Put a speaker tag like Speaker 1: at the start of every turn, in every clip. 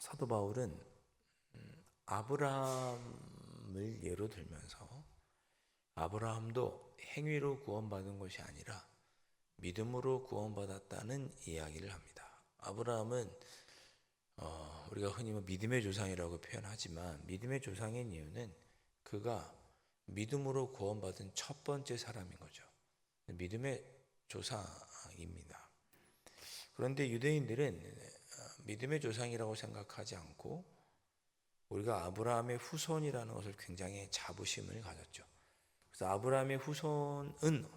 Speaker 1: 사도 바울은 아브라함을 예로 들면서 아브라함도 행위로 구원받은 것이 아니라 믿음으로 구원받았다는 이야기를 합니다. 아브라함은 우리가 흔히 믿음의 조상이라고 표현하지만 믿음의 조상인 이유는 그가 믿음으로 구원받은 첫 번째 사람인 거죠. 믿음의 조상입니다. 그런데 유대인들은 믿음의 조상이라고 생각하지 않고 우리가 아브라함의 후손이라는 것을 굉장히 자부심을 가졌죠. 그래서 아브라함의 후손은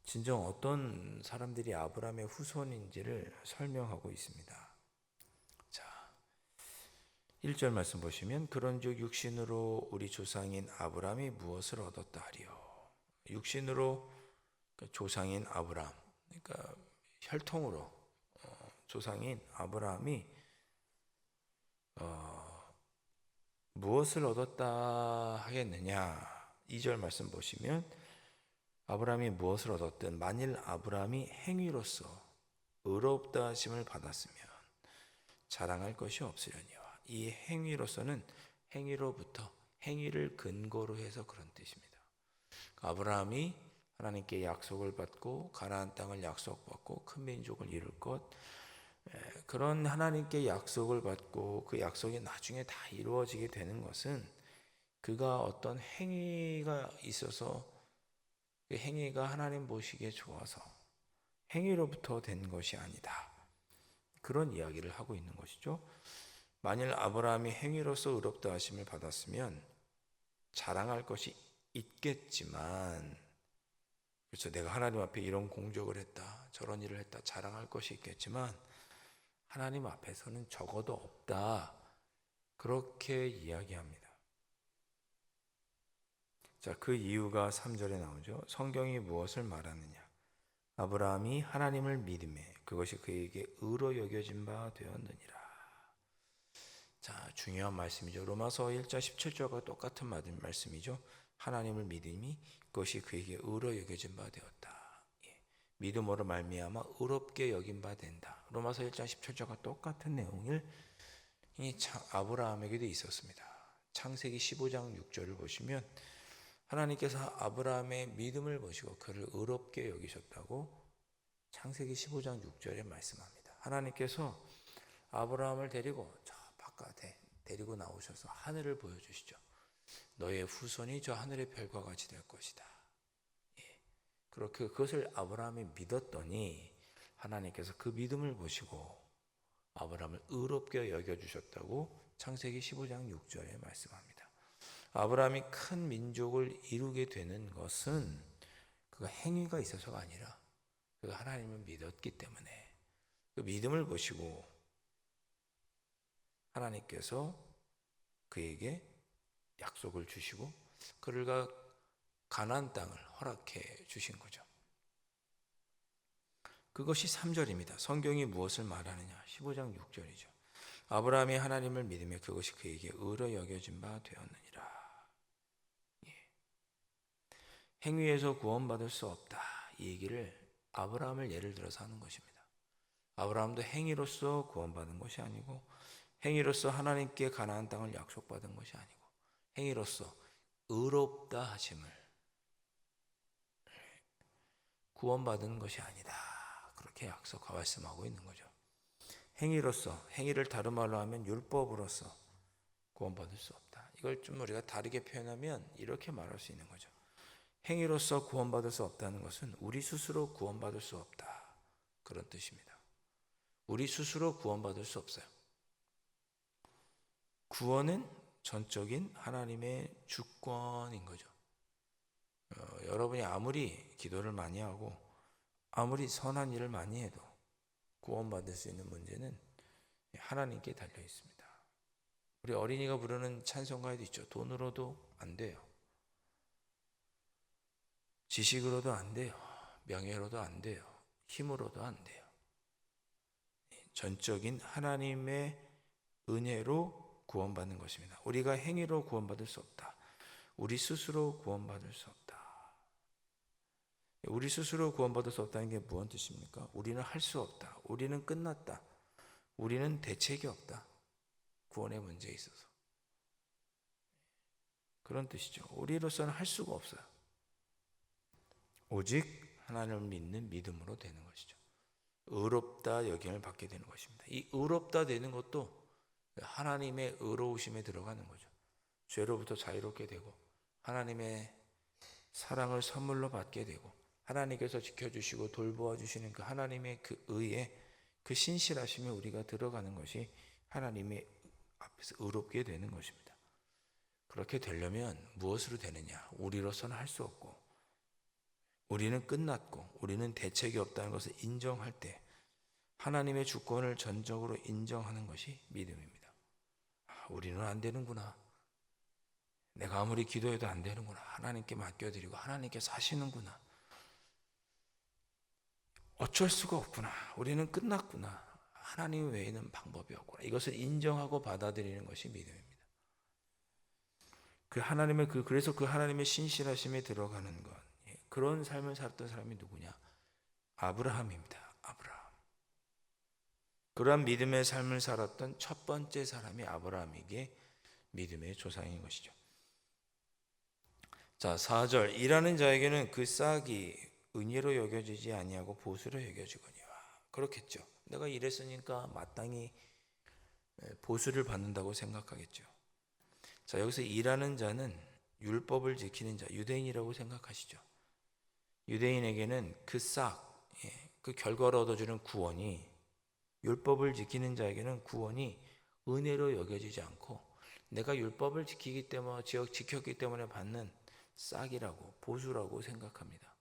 Speaker 1: 진정 어떤 사람들이 아브라함의 후손인지를 설명하고 있습니다. 자, 1절 말씀 보시면 그런즉 육신으로 우리 조상인 아브라함이 무엇을 얻었다 하리요. 육신으로 조상인 아브라함, 그러니까 혈통으로 조상인 아브라함이 무엇을 얻었다 하겠느냐. 2절 말씀 보시면 아브라함이 무엇을 얻었든 만일 아브라함이 행위로서 의롭다 하심을 받았으면 자랑할 것이 없으려니와. 이 행위로서는 행위로부터 행위를 근거로 해서 그런 뜻입니다. 아브라함이 하나님께 약속을 받고 가나안 땅을 약속받고 큰 민족을 이룰 것, 그런 하나님께 약속을 받고 그 약속이 나중에 다 이루어지게 되는 것은 그가 어떤 행위가 있어서 그 행위가 하나님 보시기에 좋아서 행위로부터 된 것이 아니다. 그런 이야기를 하고 있는 것이죠. 만일 아브라함이 행위로서 의롭다 하심을 받았으면 자랑할 것이 있겠지만, 그렇죠. 내가 하나님 앞에 이런 공적을 했다, 저런 일을 했다, 자랑할 것이 있겠지만 하나님 앞에서는 적어도 없다. 그렇게 이야기합니다. 자, 그 이유가 3절에 나오죠. 성경이 무엇을 말하느냐? 아브라함이 하나님을 믿음에 그것이 그에게 의로 여겨진 바 되었느니라. 자, 중요한 말씀이죠. 로마서 1장 17절과 똑같은 말씀이죠. 하나님을 믿음이 그것이 그에게 의로 여겨진 바 되었다. 믿음으로 말미암아 의롭게 여긴 바 된다. 로마서 1장 17절과 똑같은 내용을 아브라함에게도 있었습니다. 창세기 15장 6절을 보시면 하나님께서 아브라함의 믿음을 보시고 그를 의롭게 여기셨다고 창세기 15장 6절에 말씀합니다. 하나님께서 아브라함을 데리고 저 바깥에 데리고 나오셔서 하늘을 보여주시죠. 너의 후손이 저 하늘의 별과 같이 될 것이다. 그렇게 그것을 아브라함이 믿었더니 하나님께서 그 믿음을 보시고 아브라함을 의롭게 여겨주셨다고 창세기 15장 6절에 말씀합니다. 아브라함이 큰 민족을 이루게 되는 것은 그가 행위가 있어서가 아니라 그가 하나님을 믿었기 때문에 그 믿음을 보시고 하나님께서 그에게 약속을 주시고 그가 가나안 땅을 허락해 주신 거죠. 그것이 3절입니다. 성경이 무엇을 말하느냐? 15장 6절이죠. 아브라함이 하나님을 믿으며 그것이 그에게 의로 여겨진 바 되었느니라. 행위에서 구원받을 수 없다. 이 얘기를 아브라함을 예를 들어서 하는 것입니다. 아브라함도 행위로서 구원받은 것이 아니고 행위로서 하나님께 가나안 땅을 약속받은 것이 아니고 행위로서 의롭다 하심을 구원받은 것이 아니다. 그렇게 약속하고 말씀하고 있는 거죠. 행위로서, 행위를 다른 말로 하면 율법으로서 구원받을 수 없다. 이걸 좀 우리가 다르게 표현하면 이렇게 말할 수 있는 거죠. 행위로서 구원받을 수 없다는 것은 우리 스스로 구원받을 수 없다. 그런 뜻입니다. 우리 스스로 구원받을 수 없어요. 구원은 전적인 하나님의 주권인 거죠. 여러분이 아무리 기도를 많이 하고 아무리 선한 일을 많이 해도 구원받을 수 있는 문제는 하나님께 달려 있습니다. 우리 어린이가 부르는 찬송가에도 있죠. 돈으로도 안 돼요. 지식으로도 안 돼요. 명예로도 안 돼요. 힘으로도 안 돼요. 전적인 하나님의 은혜로 구원받는 것입니다. 우리가 행위로 구원받을 수 없다. 우리 스스로 구원받을 수 없다. 우리 스스로 구원받을 수 없다는 게 무슨 뜻입니까? 우리는 할 수 없다. 우리는 끝났다. 우리는 대책이 없다. 구원의 문제에 있어서. 그런 뜻이죠. 우리로서는 할 수가 없어요. 오직 하나님을 믿는 믿음으로 되는 것이죠. 의롭다 여김을 받게 되는 것입니다. 이 의롭다 되는 것도 하나님의 의로우심에 들어가는 거죠. 죄로부터 자유롭게 되고 하나님의 사랑을 선물로 받게 되고 하나님께서 지켜주시고 돌보아 주시는 그 하나님의 그 의에 그 신실하심에 우리가 들어가는 것이 하나님의 앞에서 의롭게 되는 것입니다. 그렇게 되려면 무엇으로 되느냐? 우리로서는 할 수 없고 우리는 끝났고 우리는 대책이 없다는 것을 인정할 때 하나님의 주권을 전적으로 인정하는 것이 믿음입니다. 우리는 안 되는구나. 내가 아무리 기도해도 안 되는구나. 하나님께 맡겨드리고 하나님께서 하시는구나. 어쩔 수가 없구나. 우리는 끝났구나. 하나님 외에는 방법이 없구나. 이것을 인정하고 받아들이는 것이 믿음입니다. 그래서 그 하나님의 신실하심에 들어가는 것. 그런 삶을 살았던 사람이 누구냐? 아브라함입니다. 아브라함. 그러한 믿음의 삶을 살았던 첫 번째 사람이 아브라함에게 믿음의 조상인 것이죠. 자, 4절. 일하는 자에게는 그 싹이 은혜로 여겨지지 아니하고 보수로 여겨지거니와. 그렇겠죠. 내가 일했으니까 마땅히 보수를 받는다고 생각하겠죠. 자, 여기서 일하는 자는 율법을 지키는 자, 유대인이라고 생각하시죠. 유대인에게는 그 싹, 그 결과를 얻어주는 구원이, 율법을 지키는 자에게는 구원이 은혜로 여겨지지 않고 내가 율법을 지켰기 때문에 받는 싹이라고, 보수라고 생각합니다.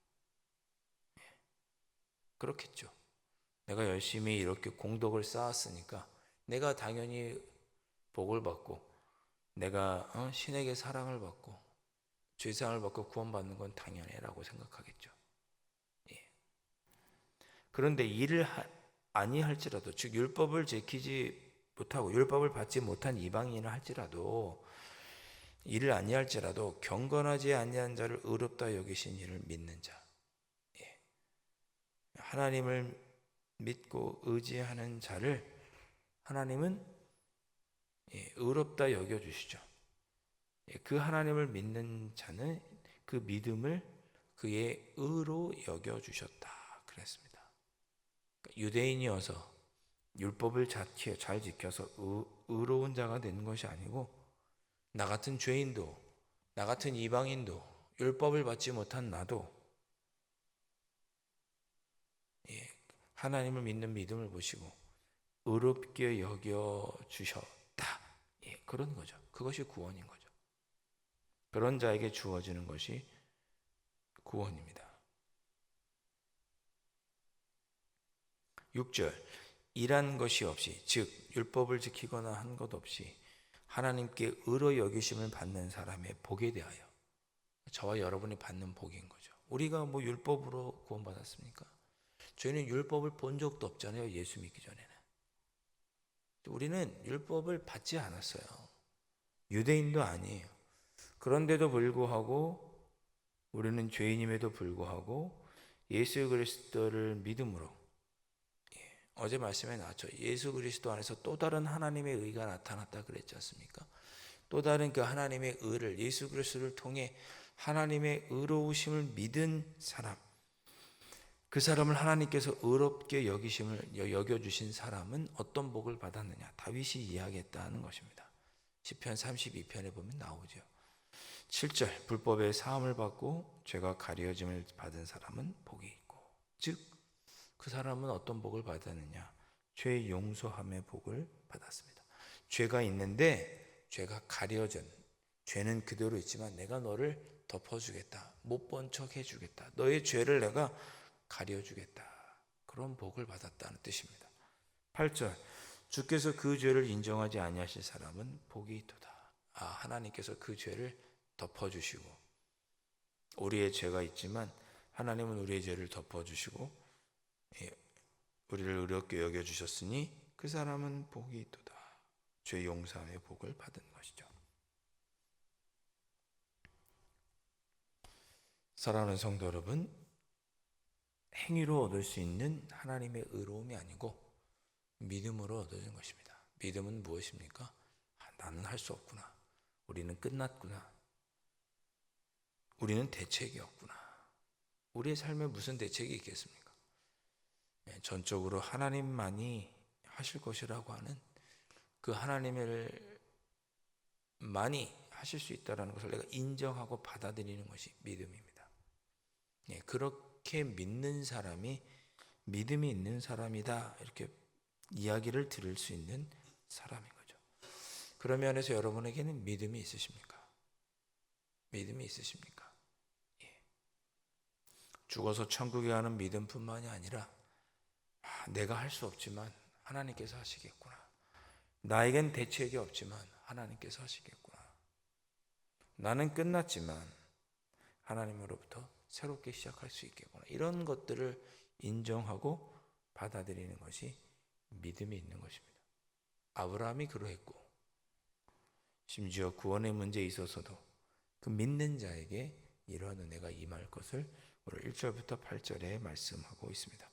Speaker 1: 그렇겠죠. 내가 열심히 이렇게 공덕을 쌓았으니까 내가 당연히 복을 받고 내가 신에게 사랑을 받고 죄사함을 받고 구원받는 건 당연해라고 생각하겠죠. 그런데 일을 아니할지라도, 즉 율법을 지키지 못하고 율법을 받지 못한 이방인을 할지라도, 일을 아니할지라도 경건하지 아니한 자를 의롭다 여기신 이를 믿는 자, 하나님을 믿고 의지하는 자를 하나님은 의롭다 여겨주시죠. 그 하나님을 믿는 자는 그 믿음을 그의 의로 여겨주셨다 그랬습니다. 유대인이어서 율법을 잘 지켜서 의로운 자가 되는 것이 아니고 나 같은 죄인도, 나 같은 이방인도, 율법을 받지 못한 나도 하나님을 믿는 믿음을 보시고 의롭게 여겨주셨다. 그런 거죠. 그것이 구원인 거죠. 그런 자에게 주어지는 것이 구원입니다. 6절. 일한 것이 없이, 즉 율법을 지키거나 한 것 없이 하나님께 의로 여기심을 받는 사람의 복에 대하여, 저와 여러분이 받는 복인 거죠. 우리가 뭐 율법으로 구원받았습니까? 저희는 율법을 본 적도 없잖아요. 예수 믿기 전에는. 우리는 율법을 받지 않았어요. 유대인도 아니에요. 그런데도 불구하고 우리는 죄인임에도 불구하고 예수 그리스도를 믿음으로, 어제 말씀에 나왔죠. 예수 그리스도 안에서 또 다른 하나님의 의가 나타났다 그랬지 않습니까? 또 다른 그 하나님의 의를, 예수 그리스도를 통해 하나님의 의로우심을 믿은 사람, 그 사람을 하나님께서 의롭게 여겨주신 사람은 어떤 복을 받았느냐? 다윗이 이야기했다는 것입니다. 시편 32편에 보면 나오죠. 7절. 불법의 사함을 받고 죄가 가려짐을 받은 사람은 복이 있고, 즉 그 사람은 어떤 복을 받았느냐? 죄 용서함의 복을 받았습니다. 죄가 있는데 죄가 가려진, 죄는 그대로 있지만 내가 너를 덮어주겠다, 못 본 척 해주겠다, 너의 죄를 내가 가려주겠다, 그런 복을 받았다는 뜻입니다. 8절. 주께서 그 죄를 인정하지 아니하실 사람은 복이 있도다. 하나님께서 그 죄를 덮어주시고, 우리의 죄가 있지만 하나님은 우리의 죄를 덮어주시고 우리를 의롭게 여겨주셨으니 그 사람은 복이 있도다. 죄 용서의 복을 받은 것이죠. 사랑하는 성도 여러분, 행위로 얻을 수 있는 하나님의 의로움이 아니고 믿음으로 얻어진 것입니다. 믿음은 무엇입니까? 나는 할 수 없구나. 우리는 끝났구나. 우리는 대책이 없구나. 우리의 삶에 무슨 대책이 있겠습니까? 전적으로 하나님만이 하실 것이라고 하는 그 하나님을 많이 하실 수 있다는 것을 내가 인정하고 받아들이는 것이 믿음입니다. 그렇게 믿는 사람이 믿음이 있는 사람이다, 이렇게 이야기를 들을 수 있는 사람인 거죠. 그런 면에서 여러분에게는 믿음이 있으십니까? 믿음이 있으십니까? 죽어서 천국에 가는 믿음뿐만이 아니라 내가 할 수 없지만 하나님께서 하시겠구나. 나에겐 대책이 없지만 하나님께서 하시겠구나. 나는 끝났지만 하나님으로부터 새롭게 시작할 수 있겠구나. 이런 것들을 인정하고 받아들이는 것이 믿음이 있는 것입니다. 아브라함이 그러했고, 심지어 구원의 문제에 있어서도 그 믿는 자에게 이러한 은혜가 임할 것을 오늘 1절부터 8절에 말씀하고 있습니다.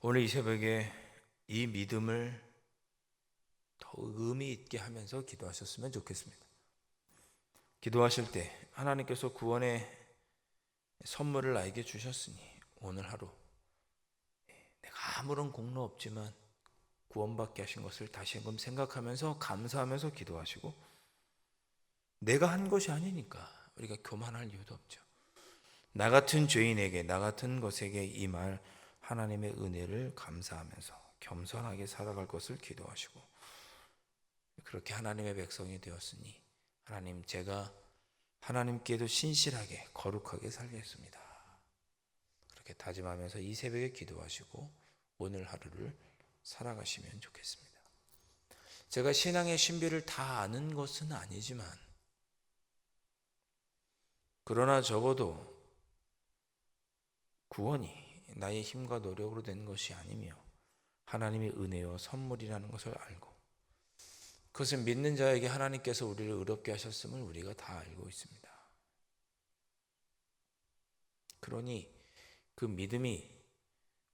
Speaker 1: 오늘 이 새벽에 이 믿음을 더 의미 있게 하면서 기도하셨으면 좋겠습니다. 기도하실 때 하나님께서 구원의 선물을 나에게 주셨으니 오늘 하루 내가 아무런 공로 없지만 구원받게 하신 것을 다시 한번 생각하면서 감사하면서 기도하시고, 내가 한 것이 아니니까 우리가 교만할 이유도 없죠. 나 같은 죄인에게, 나 같은 것에게 임할 하나님의 은혜를 감사하면서 겸손하게 살아갈 것을 기도하시고, 그렇게 하나님의 백성이 되었으니 하나님, 제가 하나님께도 신실하게 거룩하게 살겠습니다. 그렇게 다짐하면서 이 새벽에 기도하시고 오늘 하루를 살아가시면 좋겠습니다. 제가 신앙의 신비를 다 아는 것은 아니지만, 그러나 적어도 구원이 나의 힘과 노력으로 된 것이 아니며 하나님의 은혜와 선물이라는 것을 알고, 그것은 믿는 자에게 하나님께서 우리를 의롭게 하셨음을 우리가 다 알고 있습니다. 그러니 그 믿음이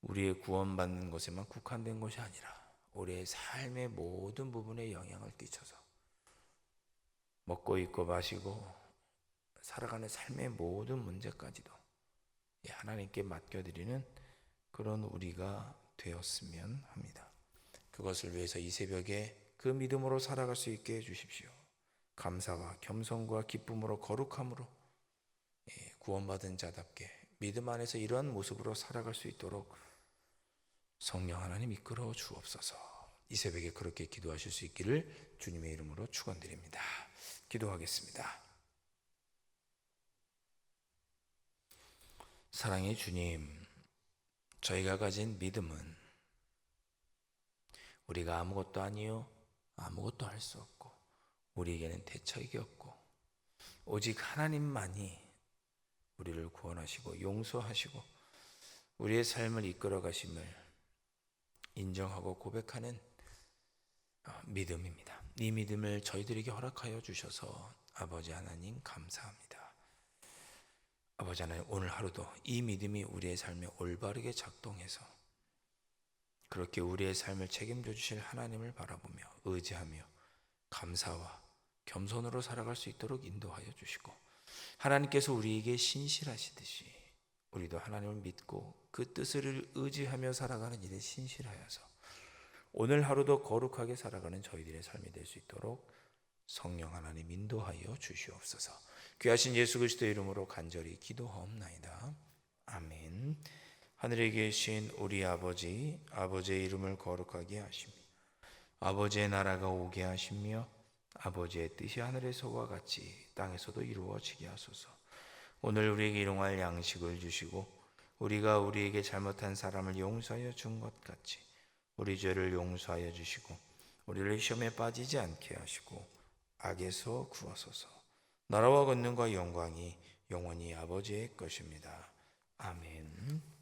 Speaker 1: 우리의 구원받는 것에만 국한된 것이 아니라 우리의 삶의 모든 부분에 영향을 끼쳐서 먹고 입고 마시고 살아가는 삶의 모든 문제까지도 하나님께 맡겨드리는 그런 우리가 되었으면 합니다. 그것을 위해서 이 새벽에 그 믿음으로 살아갈 수 있게 해주십시오. 감사와 겸손과 기쁨으로 거룩함으로 구원받은 자답게 믿음 안에서 이러한 모습으로 살아갈 수 있도록 성령 하나님 이끌어 주옵소서. 이 새벽에 그렇게 기도하실 수 있기를 주님의 이름으로 축원드립니다. 기도하겠습니다. 사랑의 주님, 저희가 가진 믿음은 우리가 아무것도 아니요 아무것도 할 수 없고 우리에게는 대책이 없고 오직 하나님만이 우리를 구원하시고 용서하시고 우리의 삶을 이끌어 가심을 인정하고 고백하는 믿음입니다. 이 믿음을 저희들에게 허락하여 주셔서 아버지 하나님 감사합니다. 아버지 하나님, 오늘 하루도 이 믿음이 우리의 삶에 올바르게 작동해서 그렇게 우리의 삶을 책임져 주실 하나님을 바라보며 의지하며 감사와 겸손으로 살아갈 수 있도록 인도하여 주시고, 하나님께서 우리에게 신실하시듯이 우리도 하나님을 믿고 그 뜻을 의지하며 살아가는 일에 신실하여서 오늘 하루도 거룩하게 살아가는 저희들의 삶이 될 수 있도록 성령 하나님 인도하여 주시옵소서. 귀하신 예수 그리스도의 이름으로 간절히 기도하옵나이다. 아멘. 하늘에 계신 우리 아버지, 아버지의 이름을 거룩하게 하시며 아버지의 나라가 오게 하시며 아버지의 뜻이 하늘에서와 같이 땅에서도 이루어지게 하소서. 오늘 우리에게 일용할 양식을 주시고 우리가 우리에게 잘못한 사람을 용서하여 준 것 같이 우리 죄를 용서하여 주시고 우리를 시험에 빠지지 않게 하시고 악에서 구하소서. 나라와 권능과 영광이 영원히 아버지의 것입니다. 아멘.